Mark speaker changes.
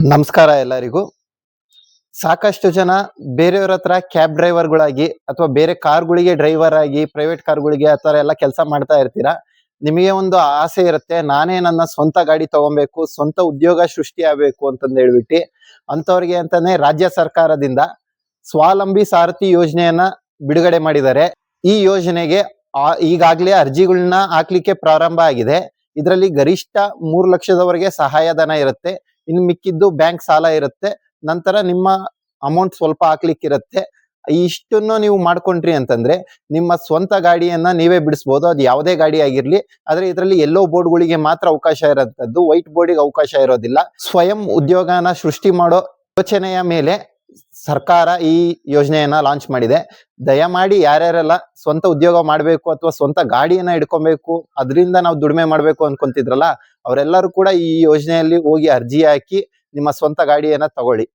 Speaker 1: ನಮಸ್ಕಾರ ಎಲ್ಲರಿಗೂ. ಸಾಕಷ್ಟು ಜನ ಬೇರೆಯವ್ರ ಹತ್ರ ಕ್ಯಾಬ್ ಡ್ರೈವರ್ಗಳಾಗಿ ಅಥವಾ ಬೇರೆ ಕಾರ್ಗಳಿಗೆ ಡ್ರೈವರ್ ಆಗಿ ಪ್ರೈವೇಟ್ ಕಾರ್ಗಳಿಗೆ ಆ ಥರ ಎಲ್ಲ ಕೆಲಸ ಮಾಡ್ತಾ ಇರ್ತೀರಾ. ನಿಮಗೆ ಒಂದು ಆಸೆ ಇರುತ್ತೆ, ನಾನೇ ನನ್ನ ಸ್ವಂತ ಗಾಡಿ ತಗೊಬೇಕು, ಸ್ವಂತ ಉದ್ಯೋಗ ಸೃಷ್ಟಿ ಆಗ್ಬೇಕು ಅಂತಂದು ಹೇಳ್ಬಿಟ್ಟು. ಅಂಥವ್ರಿಗೆ ಅಂತಾನೆ ರಾಜ್ಯ ಸರ್ಕಾರದಿಂದ ಸ್ವಾವಲಂಬಿ ಸಾರಥಿ ಯೋಜನೆಯನ್ನ ಬಿಡುಗಡೆ ಮಾಡಿದ್ದಾರೆ. ಈ ಯೋಜನೆಗೆ ಈಗಾಗಲೇ ಅರ್ಜಿಗಳನ್ನ ಹಾಕ್ಲಿಕ್ಕೆ ಪ್ರಾರಂಭ ಆಗಿದೆ. ಇದರಲ್ಲಿ ಗರಿಷ್ಠ 3 ಲಕ್ಷದವರೆಗೆ ಸಹಾಯಧನ ಇರುತ್ತೆ. ಇನ್ನು ಮಿಕ್ಕಿದ್ದು ಬ್ಯಾಂಕ್ ಸಾಲ ಇರುತ್ತೆ. ನಂತರ ನಿಮ್ಮ ಅಮೌಂಟ್ ಸ್ವಲ್ಪ ಹಾಕ್ಲಿಕ್ಕಿರುತ್ತೆ. ಇಷ್ಟನ್ನು ನೀವು ಮಾಡ್ಕೊಂಡ್ರಿ ಅಂತಂದ್ರೆ ನಿಮ್ಮ ಸ್ವಂತ ಗಾಡಿಯನ್ನ ನೀವೇ ಬಿಡಿಸ್ಬೋದು. ಅದು ಯಾವುದೇ ಗಾಡಿ ಆಗಿರ್ಲಿ. ಆದ್ರೆ ಇದರಲ್ಲಿ ಯೆಲ್ಲೋ ಬೋರ್ಡ್ಗಳಿಗೆ ಮಾತ್ರ ಅವಕಾಶ ಇರೋಂಥದ್ದು, ವೈಟ್ ಬೋರ್ಡಿಗೆ ಅವಕಾಶ ಇರೋದಿಲ್ಲ. ಸ್ವಯಂ ಉದ್ಯೋಗನ ಸೃಷ್ಟಿ ಮಾಡೋ ಯೋಚನೆಯ ಮೇಲೆ ಸರ್ಕಾರ ಈ ಯೋಜನೆಯನ್ನ ಲಾಂಚ್ ಮಾಡಿದೆ. ದಯಮಾಡಿ ಯಾರ್ಯಾರೆಲ್ಲ ಸ್ವಂತ ಉದ್ಯೋಗ ಮಾಡ್ಬೇಕು ಅಥವಾ ಸ್ವಂತ ಗಾಡಿಯನ್ನ ಇಟ್ಕೊಬೇಕು, ಅದರಿಂದ ನಾವು ದುಡಿಮೆ ಮಾಡ್ಬೇಕು ಅನ್ಕೊಂತಿದ್ರಲ್ಲ, ಅವರೆಲ್ಲರೂ ಕೂಡ ಈ ಯೋಜನೆಯಲ್ಲಿ ಹೋಗಿ ಅರ್ಜಿ ಹಾಕಿ ನಿಮ್ಮ ಸ್ವಂತ ಗಾಡಿಯನ್ನ ತಗೊಳ್ಳಿ.